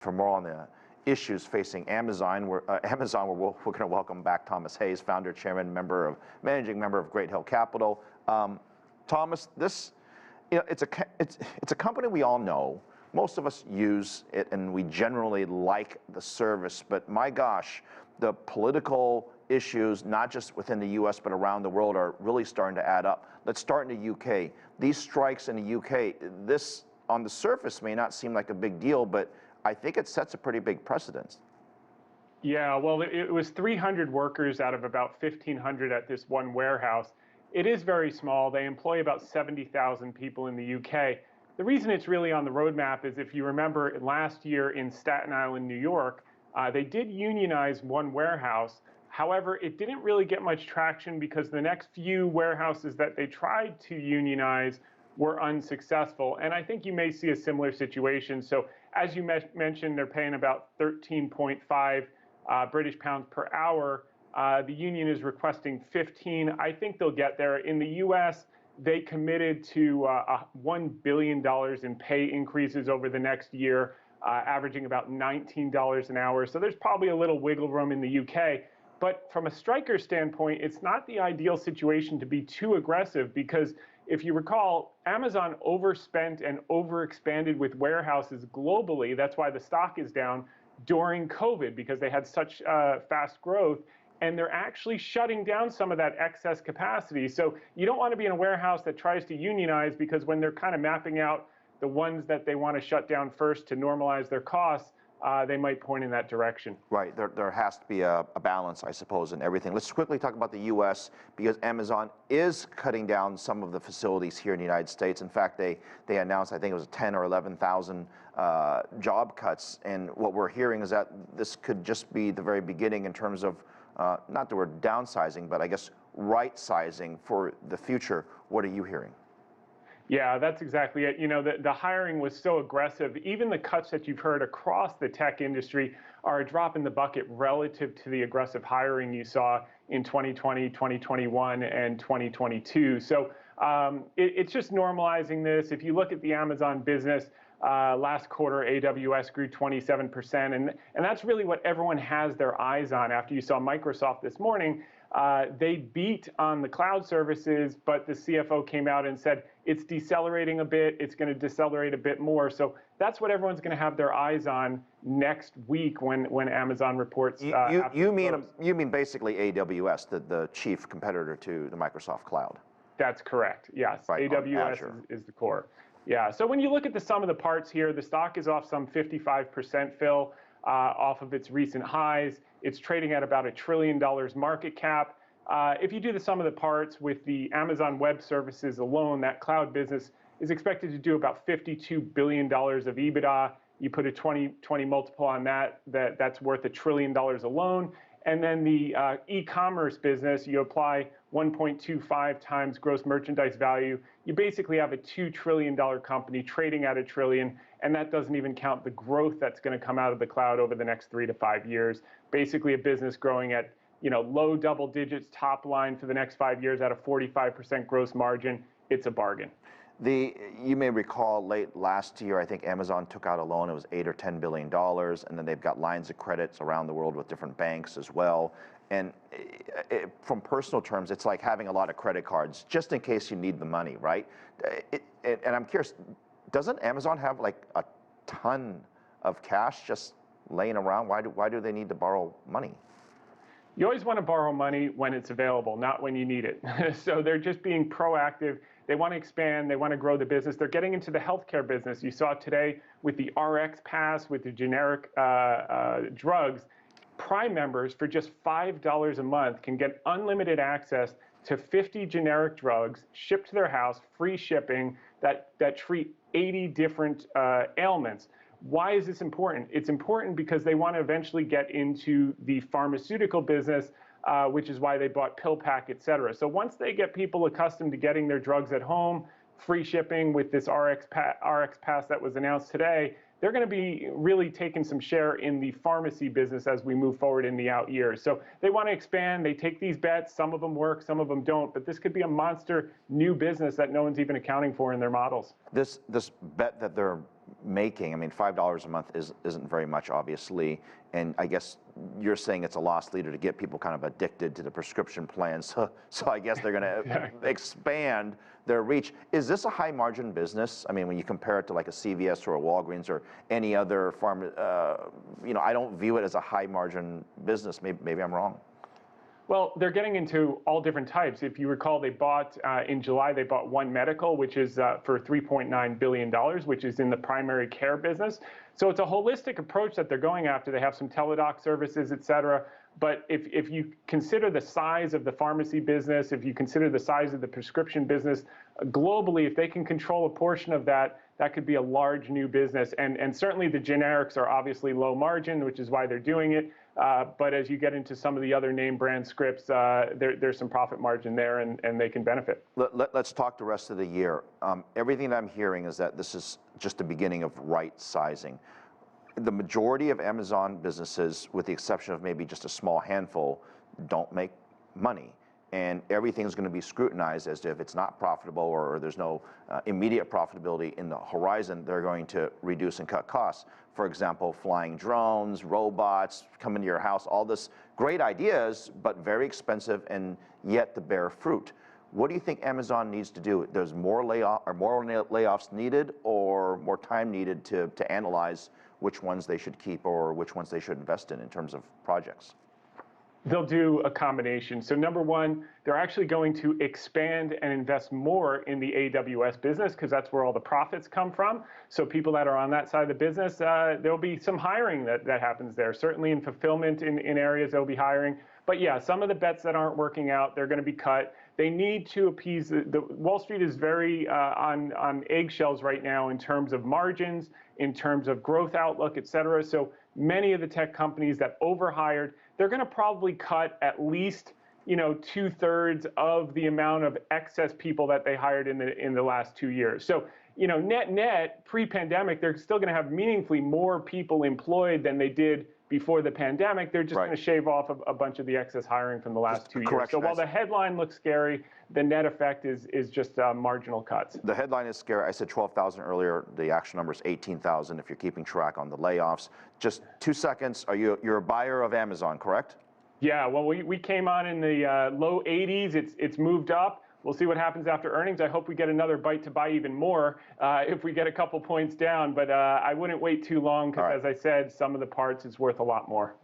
For more on the issues facing Amazon, we're going to welcome back Thomas Hayes, founder, chairman, managing member of Great Hill Capital. Thomas, this, it's a company we all know. Most of us use it, and we generally like the service. But my gosh, the political issues, not just within the U.S. but around the world, are really starting to add up. Let's start in the U.K. These strikes in the U.K. This, on the surface, may not seem like a big deal, but I think it sets a pretty big precedent. Yeah, well, it was 300 workers out of about 1,500 at this one warehouse. It is very small. They employ about 70,000 people in the UK. The reason it's really on the roadmap is, if you remember last year in Staten Island, New York, they did unionize one warehouse. However, it didn't really get much traction because the next few warehouses that they tried to unionize were unsuccessful. And I think you may see a similar situation. So as you mentioned, they're paying about 13.5 British pounds per hour. The union is requesting 15. I think they'll get there. In the US, they committed to $1 billion in pay increases over the next year, averaging about $19 an hour. So there's probably a little wiggle room in the UK. But from a striker standpoint, it's not the ideal situation to be too aggressive, because if you recall, Amazon overspent and overexpanded with warehouses globally. That's why the stock is down during COVID, because they had such fast growth. And they're actually shutting down some of that excess capacity. So you don't want to be in a warehouse that tries to unionize, because when they're kind of mapping out the ones that they want to shut down first to normalize their costs, they might point in that direction. Right. There has to be a balance, I suppose, in everything. Let's quickly talk about the U.S., because Amazon is cutting down some of the facilities here in the United States. In fact, they announced, I think it was 10 or 11,000 job cuts. And what we're hearing is that this could just be the very beginning in terms of not the word downsizing, but I guess right-sizing for the future. What are you hearing? Yeah, that's exactly it. You know, the hiring was so aggressive. Even the cuts that you've heard across the tech industry are a drop in the bucket relative to the aggressive hiring you saw in 2020, 2021, and 2022. So it's just normalizing this. If you look at the Amazon business, last quarter, AWS grew 27%, and that's really what everyone has their eyes on. After you saw Microsoft this morning, they beat on the cloud services, but the CFO came out and said it's decelerating a bit, it's going to decelerate a bit more. So that's what everyone's going to have their eyes on next week when Amazon reports. You mean basically AWS, the chief competitor to the Microsoft cloud? That's correct, yes. Right, AWS is the core. Yeah, so when you look at the sum of the parts here, the stock is off some 55%, Phil, off of its recent highs. It's trading at about $1 trillion market cap. If you do the sum of the parts with the Amazon Web Services alone, that cloud business is expected to do about $52 billion of EBITDA. You put a 20 multiple on that's worth $1 trillion alone. And then the e-commerce business, you apply 1.25 times gross merchandise value. You basically have a $2 trillion company trading at $1 trillion, and that doesn't even count the growth that's going to come out of the cloud over the next 3 to 5 years. Basically a business growing at low double digits top line for the next 5 years at a 45% gross margin. It's a bargain. You may recall late last year, I think Amazon took out a loan. It was $8 or $10 billion, and then they've got lines of credits around the world with different banks as well. And from personal terms, it's like having a lot of credit cards, just in case you need the money, right? And I'm curious, doesn't Amazon have like a ton of cash just laying around? Why do they need to borrow money? You always want to borrow money when it's available, not when you need it. So they're just being proactive. They want to expand. They want to grow the business. They're getting into the healthcare business. You saw today with the RX Pass, with the generic drugs, Prime members for just $5 a month can get unlimited access to 50 generic drugs shipped to their house, free shipping, that treat 80 different ailments. Why is this important? It's important because they want to eventually get into the pharmaceutical business, which is why they bought PillPack, et cetera. So once they get people accustomed to getting their drugs at home, free shipping with this RX Pass that was announced today, they're going to be really taking some share in the pharmacy business as we move forward in the out years. So they want to expand. They take these bets. Some of them work, some of them don't. But this could be a monster new business that no one's even accounting for in their models. This bet that they're making, I mean, $5 a month isn't very much, obviously, and I guess you're saying it's a loss leader to get people kind of addicted to the prescription plans. So I guess they're going to expand their reach. Is this a high margin business? I mean, when you compare it to like a CVS or a Walgreens or any other I don't view it as a high margin business. Maybe I'm wrong. Well, they're getting into all different types. If you recall, they bought, in July, they bought One Medical, which is for $3.9 billion, which is in the primary care business. So it's a holistic approach that they're going after. They have some teledoc services, et cetera. But if you consider the size of the pharmacy business, if you consider the size of the prescription business, globally, if they can control a portion of that, that could be a large new business. And certainly the generics are obviously low margin, which is why they're doing it. But as you get into some of the other name brand scripts, there's some profit margin there, and they can benefit. Let's talk the rest of the year. Everything that I'm hearing is that this is just the beginning of right sizing. The majority of Amazon businesses, with the exception of maybe just a small handful, don't make money. And everything's going to be scrutinized as to if it's not profitable or there's no immediate profitability in the horizon, they're going to reduce and cut costs. For example, flying drones, robots, coming to your house, all this great ideas, but very expensive and yet to bear fruit. What do you think Amazon needs to do? There's more layoffs needed or more time needed to analyze which ones they should keep or which ones they should invest in terms of projects? They'll do a combination. So number one, they're actually going to expand and invest more in the AWS business because that's where all the profits come from. So people that are on that side of the business, there'll be some hiring that happens there. Certainly in fulfillment in areas they'll be hiring. But yeah, some of the bets that aren't working out, they're going to be cut. They need to appease the Wall Street is very on eggshells right now in terms of margins, in terms of growth outlook, et cetera. So many of the tech companies that overhired, they're going to probably cut at least 2/3 of the amount of excess people that they hired in the last 2 years. So net pre-pandemic, they're still going to have meaningfully more people employed than they did before the pandemic. They're just going to shave off a bunch of the excess hiring from the last 2 years. So while the headline looks scary, the net effect is just marginal cuts. The headline is scary. I said 12,000 earlier. The actual number is 18,000 if you're keeping track on the layoffs. Just 2 seconds. You're a buyer of Amazon, correct? Yeah, well, we came on in the low 80s. It's moved up. We'll see what happens after earnings. I hope we get another bite to buy even more if we get a couple points down. But I wouldn't wait too long because, as I said, some of the parts is worth a lot more.